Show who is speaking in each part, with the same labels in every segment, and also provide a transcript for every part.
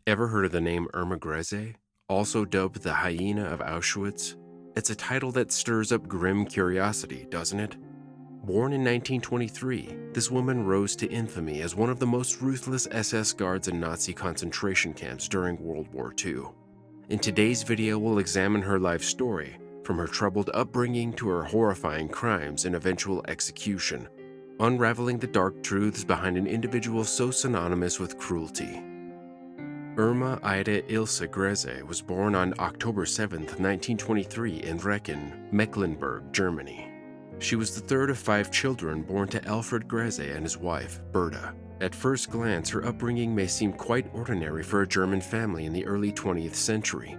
Speaker 1: Ever heard of the name Irma Grese, also dubbed the Hyena of Auschwitz? It's a title that stirs up grim curiosity, doesn't it? Born in 1923, this woman rose to infamy as one of the most ruthless SS guards in Nazi concentration camps during World War II. In today's video, we'll examine her life story, from her troubled upbringing to her horrifying crimes and eventual execution, unraveling the dark truths behind an individual so synonymous with cruelty. Irma Ida Ilse Grese was born on October 7, 1923 in Recken, Mecklenburg, Germany. She was the third of 5 children born to Alfred Grese and his wife, Berta. At first glance, her upbringing may seem quite ordinary for a German family in the early 20th century.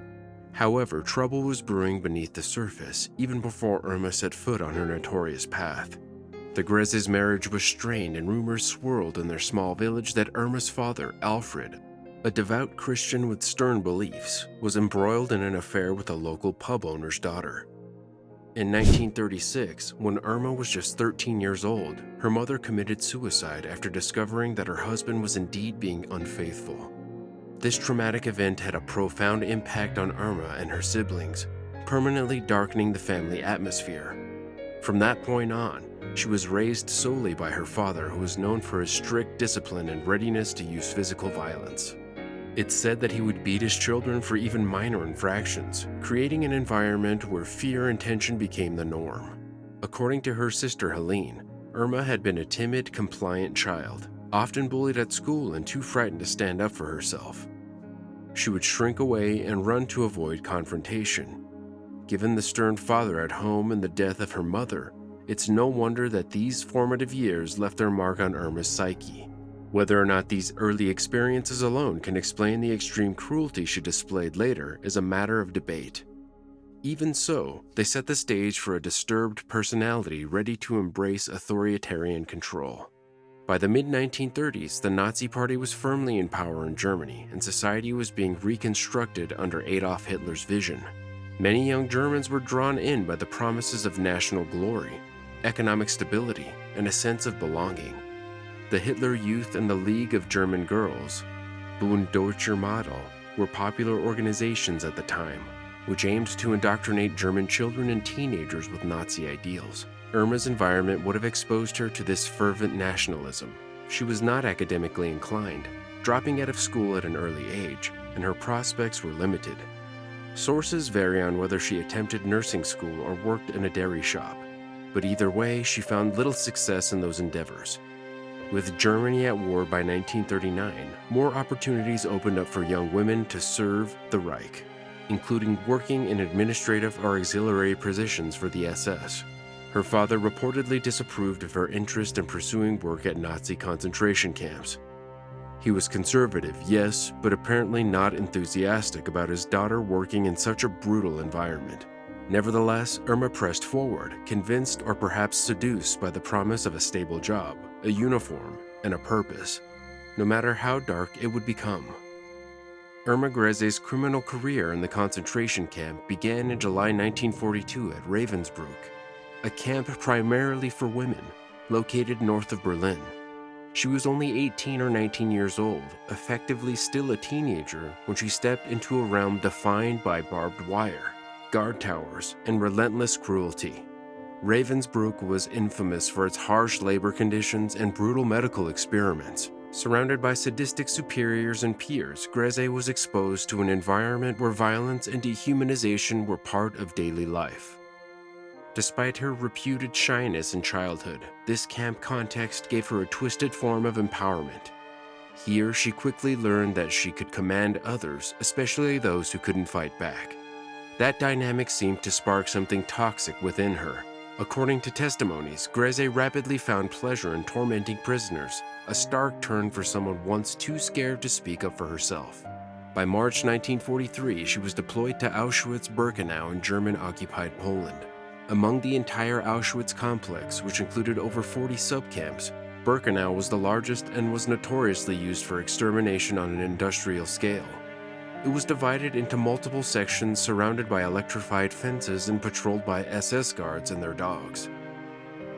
Speaker 1: However, trouble was brewing beneath the surface even before Irma set foot on her notorious path. The Grese's marriage was strained and rumors swirled in their small village that Irma's father, Alfred, a devout Christian with stern beliefs, was embroiled in an affair with a local pub owner's daughter. In 1936, when Irma was just 13 years old, her mother committed suicide after discovering that her husband was indeed being unfaithful. This traumatic event had a profound impact on Irma and her siblings, permanently darkening the family atmosphere. From that point on, she was raised solely by her father, who was known for his strict discipline and readiness to use physical violence. It's said that he would beat his children for even minor infractions, creating an environment where fear and tension became the norm. According to her sister Helene, Irma had been a timid, compliant child, often bullied at school and too frightened to stand up for herself. She would shrink away and run to avoid confrontation. Given the stern father at home and the death of her mother, it's no wonder that these formative years left their mark on Irma's psyche. Whether or not these early experiences alone can explain the extreme cruelty she displayed later is a matter of debate. Even so, they set the stage for a disturbed personality ready to embrace authoritarian control. By the mid-1930s, the Nazi Party was firmly in power in Germany, and society was being reconstructed under Adolf Hitler's vision. Many young Germans were drawn in by the promises of national glory, economic stability, and a sense of belonging. The Hitler Youth and the League of German Girls, Bund Deutscher Model, were popular organizations at the time, which aimed to indoctrinate German children and teenagers with Nazi ideals. Irma's environment would have exposed her to this fervent nationalism. She was not academically inclined, dropping out of school at an early age, and her prospects were limited. Sources vary on whether she attempted nursing school or worked in a dairy shop, but either way, she found little success in those endeavors. With Germany at war by 1939, more opportunities opened up for young women to serve the Reich, including working in administrative or auxiliary positions for the SS. Her father reportedly disapproved of her interest in pursuing work at Nazi concentration camps. He was conservative, yes, but apparently not enthusiastic about his daughter working in such a brutal environment. Nevertheless, Irma pressed forward, convinced or perhaps seduced by the promise of a stable job, a uniform, and a purpose, no matter how dark it would become. Irma Grese's criminal career in the concentration camp began in July 1942 at Ravensbrück, a camp primarily for women, located north of Berlin. She was only 18 or 19 years old, effectively still a teenager, when she stepped into a realm defined by barbed wire, guard towers, and relentless cruelty. Ravensbrück was infamous for its harsh labor conditions and brutal medical experiments. Surrounded by sadistic superiors and peers, Grese was exposed to an environment where violence and dehumanization were part of daily life. Despite her reputed shyness in childhood, this camp context gave her a twisted form of empowerment. Here, she quickly learned that she could command others, especially those who couldn't fight back. That dynamic seemed to spark something toxic within her. According to testimonies, Grese rapidly found pleasure in tormenting prisoners, a stark turn for someone once too scared to speak up for herself. By March 1943, she was deployed to Auschwitz-Birkenau in German-occupied Poland. Among the entire Auschwitz complex, which included over 40 subcamps, Birkenau was the largest and was notoriously used for extermination on an industrial scale. It was divided into multiple sections surrounded by electrified fences and patrolled by SS guards and their dogs.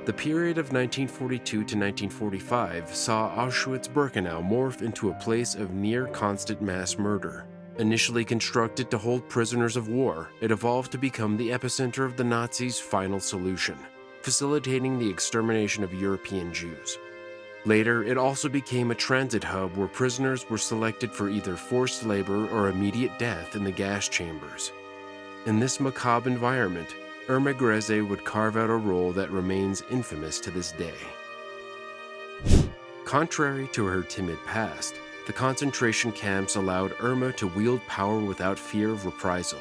Speaker 1: The period of 1942 to 1945 saw Auschwitz-Birkenau morph into a place of near-constant mass murder. Initially constructed to hold prisoners of war, it evolved to become the epicenter of the Nazis' final solution, facilitating the extermination of European Jews. Later, it also became a transit hub where prisoners were selected for either forced labor or immediate death in the gas chambers. In this macabre environment, Irma Grese would carve out a role that remains infamous to this day. Contrary to her timid past, the concentration camps allowed Irma to wield power without fear of reprisal.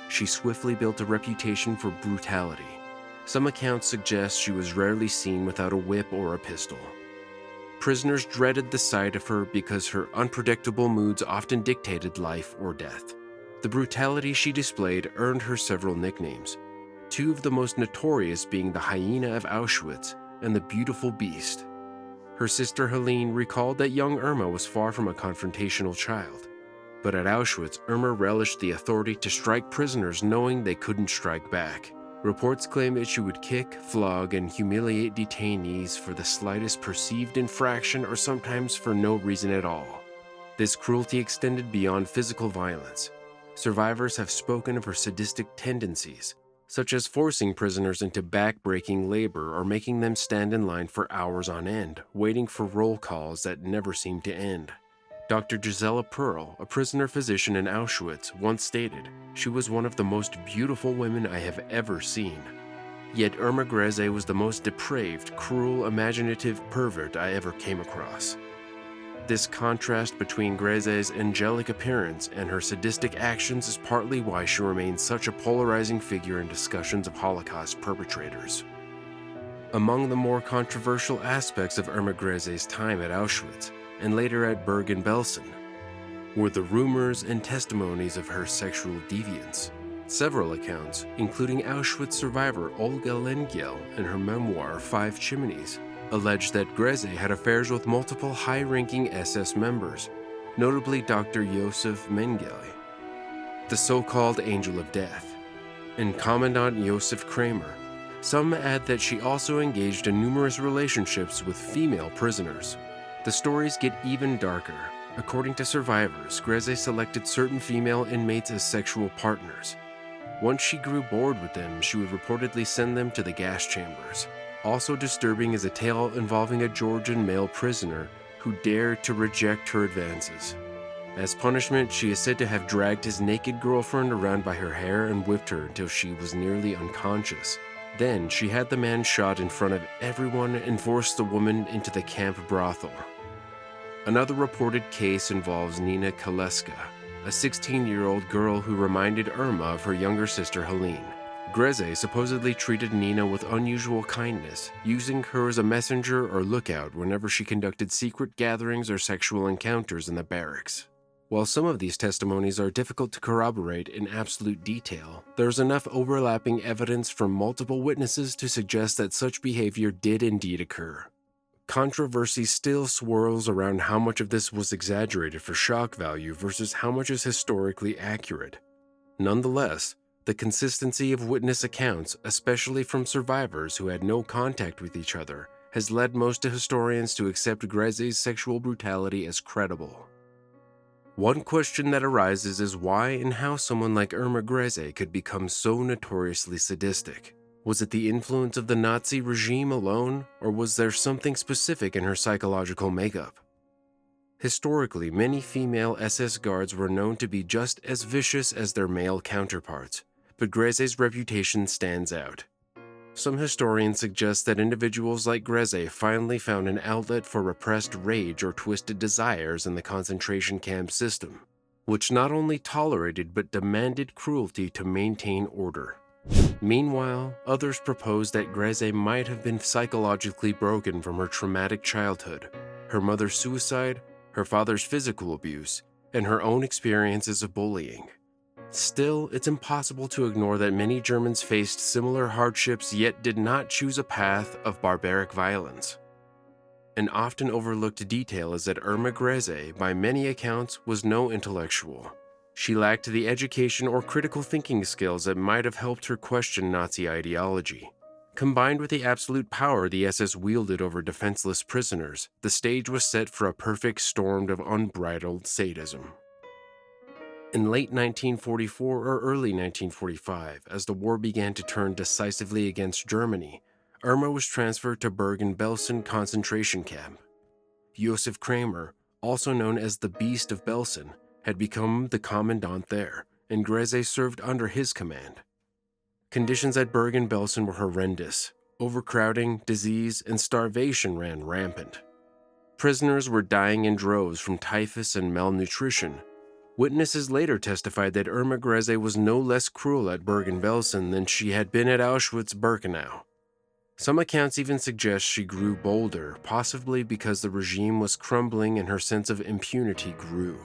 Speaker 1: She swiftly built a reputation for brutality. Some accounts suggest she was rarely seen without a whip or a pistol. Prisoners dreaded the sight of her because her unpredictable moods often dictated life or death. The brutality she displayed earned her several nicknames, two of the most notorious being the Hyena of Auschwitz and the Beautiful Beast. Her sister Helene recalled that young Irma was far from a confrontational child. But at Auschwitz, Irma relished the authority to strike prisoners knowing they couldn't strike back. Reports claim that she would kick, flog, and humiliate detainees for the slightest perceived infraction or sometimes for no reason at all. This cruelty extended beyond physical violence. Survivors have spoken of her sadistic tendencies, such as forcing prisoners into back-breaking labor or making them stand in line for hours on end, waiting for roll calls that never seemed to end. Dr. Gisela Perl, a prisoner physician in Auschwitz, once stated, "She was one of the most beautiful women I have ever seen." Yet Irma Grese was the most depraved, cruel, imaginative pervert I ever came across. This contrast between Grese's angelic appearance and her sadistic actions is partly why she remains such a polarizing figure in discussions of Holocaust perpetrators. Among the more controversial aspects of Irma Grese's time at Auschwitz, and later at Bergen-Belsen, were the rumors and testimonies of her sexual deviance. Several accounts, including Auschwitz survivor Olga Lengyel in her memoir 5 Chimneys, allege that Grese had affairs with multiple high-ranking SS members, notably Dr. Josef Mengele, the so-called Angel of Death, and Commandant Josef Kramer. Some add that she also engaged in numerous relationships with female prisoners. The stories get even darker. According to survivors, Grese selected certain female inmates as sexual partners. Once she grew bored with them, she would reportedly send them to the gas chambers. Also disturbing is a tale involving a Georgian male prisoner who dared to reject her advances. As punishment, she is said to have dragged his naked girlfriend around by her hair and whipped her until she was nearly unconscious. Then she had the man shot in front of everyone and forced the woman into the camp brothel. Another reported case involves Nina Kaleska, a 16-year-old girl who reminded Irma of her younger sister Helene. Grese supposedly treated Nina with unusual kindness, using her as a messenger or lookout whenever she conducted secret gatherings or sexual encounters in the barracks. While some of these testimonies are difficult to corroborate in absolute detail, there's enough overlapping evidence from multiple witnesses to suggest that such behavior did indeed occur. Controversy still swirls around how much of this was exaggerated for shock value versus how much is historically accurate. Nonetheless, the consistency of witness accounts, especially from survivors who had no contact with each other, has led most historians to accept Grese's sexual brutality as credible. One question that arises is why and how someone like Irma Grese could become so notoriously sadistic. Was it the influence of the Nazi regime alone, or was there something specific in her psychological makeup? Historically, many female SS guards were known to be just as vicious as their male counterparts, but Grese's reputation stands out. Some historians suggest that individuals like Grese finally found an outlet for repressed rage or twisted desires in the concentration camp system, which not only tolerated but demanded cruelty to maintain order. Meanwhile, others propose that Grese might have been psychologically broken from her traumatic childhood, her mother's suicide, her father's physical abuse, and her own experiences of bullying. Still, it's impossible to ignore that many Germans faced similar hardships yet did not choose a path of barbaric violence. An often overlooked detail is that Irma Grese, by many accounts, was no intellectual. She lacked the education or critical thinking skills that might have helped her question Nazi ideology. Combined with the absolute power the SS wielded over defenseless prisoners, the stage was set for a perfect storm of unbridled sadism. In late 1944 or early 1945, as the war began to turn decisively against Germany, Irma was transferred to Bergen-Belsen concentration camp. Josef Kramer, also known as the Beast of Belsen, had become the commandant there, and Grese served under his command. Conditions at Bergen-Belsen were horrendous. Overcrowding, disease, and starvation ran rampant. Prisoners were dying in droves from typhus and malnutrition. Witnesses later testified that Irma Grese was no less cruel at Bergen-Belsen than she had been at Auschwitz-Birkenau. Some accounts even suggest she grew bolder, possibly because the regime was crumbling and her sense of impunity grew.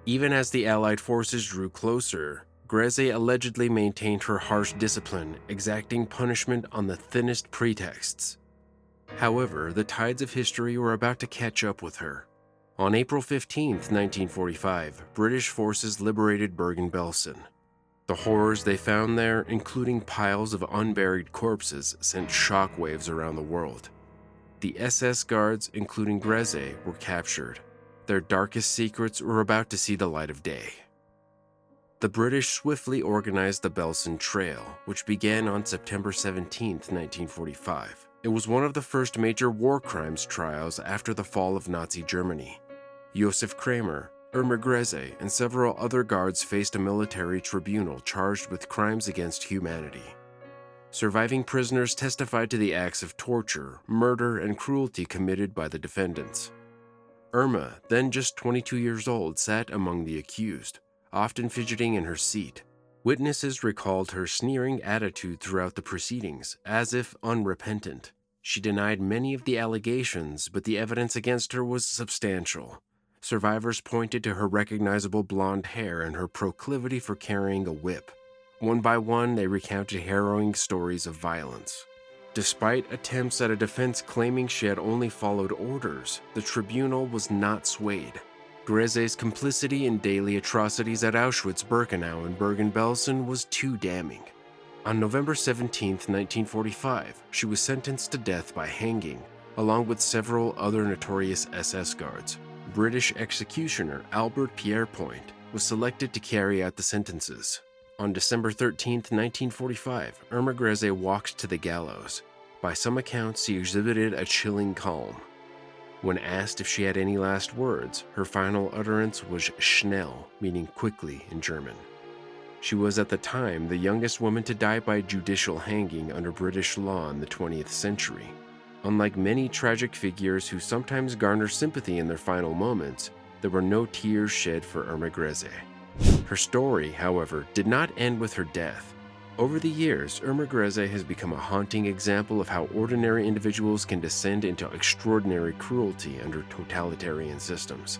Speaker 1: Even as the Allied forces drew closer, Grese allegedly maintained her harsh discipline, exacting punishment on the thinnest pretexts. However, the tides of history were about to catch up with her. On April 15, 1945, British forces liberated Bergen-Belsen. The horrors they found there, including piles of unburied corpses, sent shockwaves around the world. The SS guards, including Grese, were captured. Their darkest secrets were about to see the light of day. The British swiftly organized the Belsen Trail, which began on September 17, 1945. It was one of the first major war crimes trials after the fall of Nazi Germany. Josef Kramer, Irma Grese, and several other guards faced a military tribunal charged with crimes against humanity. Surviving prisoners testified to the acts of torture, murder, and cruelty committed by the defendants. Irma, then just 22 years old, sat among the accused, often fidgeting in her seat. Witnesses recalled her sneering attitude throughout the proceedings, as if unrepentant. She denied many of the allegations, but the evidence against her was substantial. Survivors pointed to her recognizable blonde hair and her proclivity for carrying a whip. One by one, they recounted harrowing stories of violence. Despite attempts at a defense claiming she had only followed orders, the tribunal was not swayed. Grese's complicity in daily atrocities at Auschwitz-Birkenau and Bergen-Belsen was too damning. On November 17, 1945, she was sentenced to death by hanging, along with several other notorious SS guards. British executioner Albert Pierrepoint was selected to carry out the sentences. On December 13, 1945, Irma Grese walked to the gallows. By some accounts, she exhibited a chilling calm. When asked if she had any last words, her final utterance was schnell, meaning quickly in German. She was at the time the youngest woman to die by judicial hanging under British law in the 20th century. Unlike many tragic figures who sometimes garner sympathy in their final moments, there were no tears shed for Irma Grese. Her story, however, did not end with her death. Over the years, Irma Grese has become a haunting example of how ordinary individuals can descend into extraordinary cruelty under totalitarian systems.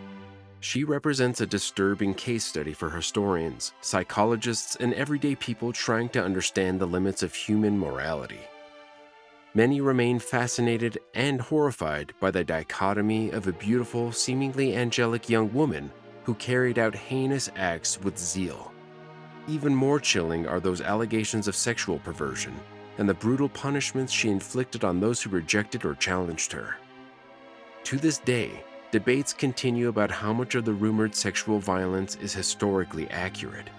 Speaker 1: She represents a disturbing case study for historians, psychologists, and everyday people trying to understand the limits of human morality. Many remain fascinated and horrified by the dichotomy of a beautiful, seemingly angelic young woman who carried out heinous acts with zeal. Even more chilling are those allegations of sexual perversion and the brutal punishments she inflicted on those who rejected or challenged her. To this day, debates continue about how much of the rumored sexual violence is historically accurate.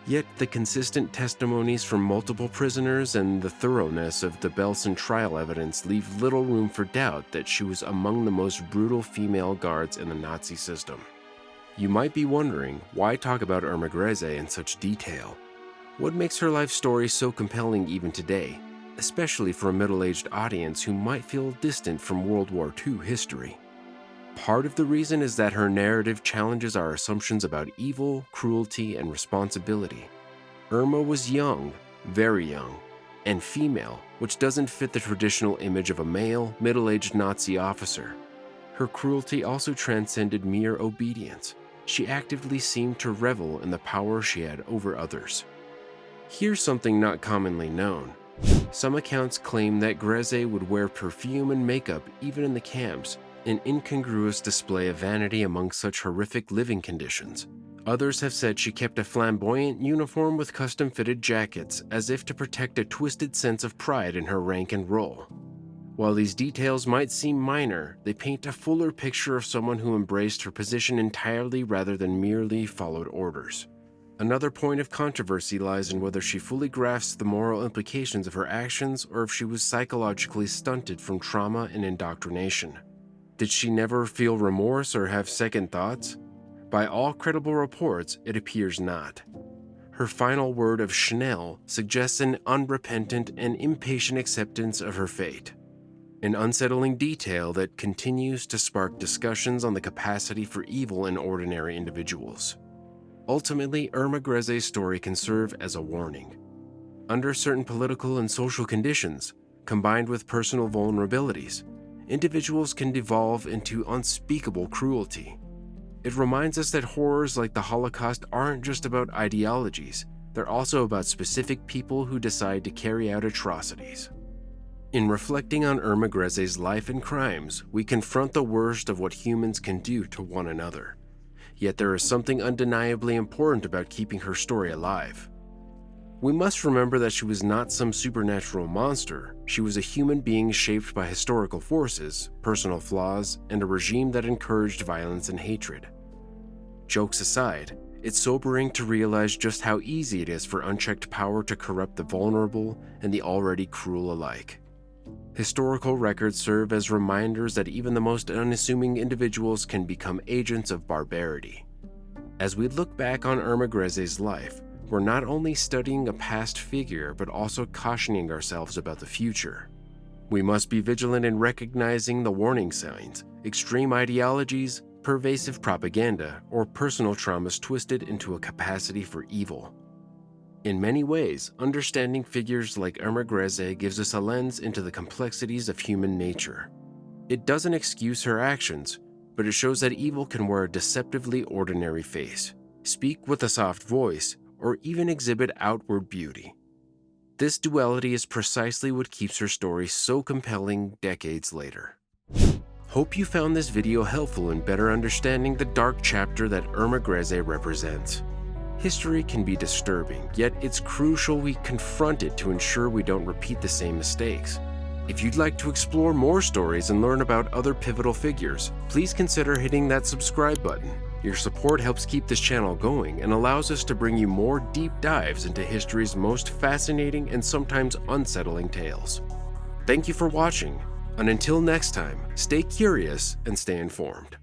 Speaker 1: Yet the consistent testimonies from multiple prisoners and the thoroughness of the Belsen trial evidence leave little room for doubt that she was among the most brutal female guards in the Nazi system. You might be wondering, why talk about Irma Grese in such detail? What makes her life story so compelling even today, especially for a middle-aged audience who might feel distant from World War II history? Part of the reason is that her narrative challenges our assumptions about evil, cruelty, and responsibility. Irma was young, very young, and female, which doesn't fit the traditional image of a male, middle-aged Nazi officer. Her cruelty also transcended mere obedience. She actively seemed to revel in the power she had over others. Here's something not commonly known. Some accounts claim that Grese would wear perfume and makeup even in the camps, an incongruous display of vanity among such horrific living conditions. Others have said she kept a flamboyant uniform with custom-fitted jackets, as if to protect a twisted sense of pride in her rank and role. While these details might seem minor, they paint a fuller picture of someone who embraced her position entirely rather than merely followed orders. Another point of controversy lies in whether she fully grasped the moral implications of her actions or if she was psychologically stunted from trauma and indoctrination. Did she never feel remorse or have second thoughts? By all credible reports, it appears not. Her final word of Schnell suggests an unrepentant and impatient acceptance of her fate. An unsettling detail that continues to spark discussions on the capacity for evil in ordinary individuals. Ultimately, Irma Grese's story can serve as a warning. Under certain political and social conditions, combined with personal vulnerabilities, individuals can devolve into unspeakable cruelty. It reminds us that horrors like the Holocaust aren't just about ideologies, they're also about specific people who decide to carry out atrocities. In reflecting on Irma Grese's life and crimes, we confront the worst of what humans can do to one another. Yet there is something undeniably important about keeping her story alive. We must remember that she was not some supernatural monster. She was a human being shaped by historical forces, personal flaws, and a regime that encouraged violence and hatred. Jokes aside, it's sobering to realize just how easy it is for unchecked power to corrupt the vulnerable and the already cruel alike. Historical records serve as reminders that even the most unassuming individuals can become agents of barbarity. As we look back on Irma Grese's life, we're not only studying a past figure but also cautioning ourselves about the future. We must be vigilant in recognizing the warning signs, extreme ideologies, pervasive propaganda, or personal traumas twisted into a capacity for evil. In many ways, understanding figures like Irma Grese gives us a lens into the complexities of human nature. It doesn't excuse her actions, but it shows that evil can wear a deceptively ordinary face, speak with a soft voice, or even exhibit outward beauty. This duality is precisely what keeps her story so compelling decades later. Hope you found this video helpful in better understanding the dark chapter that Irma Grese represents. History can be disturbing, yet it's crucial we confront it to ensure we don't repeat the same mistakes. If you'd like to explore more stories and learn about other pivotal figures, please consider hitting that subscribe button. Your support helps keep this channel going and allows us to bring you more deep dives into history's most fascinating and sometimes unsettling tales. Thank you for watching, and until next time, stay curious and stay informed.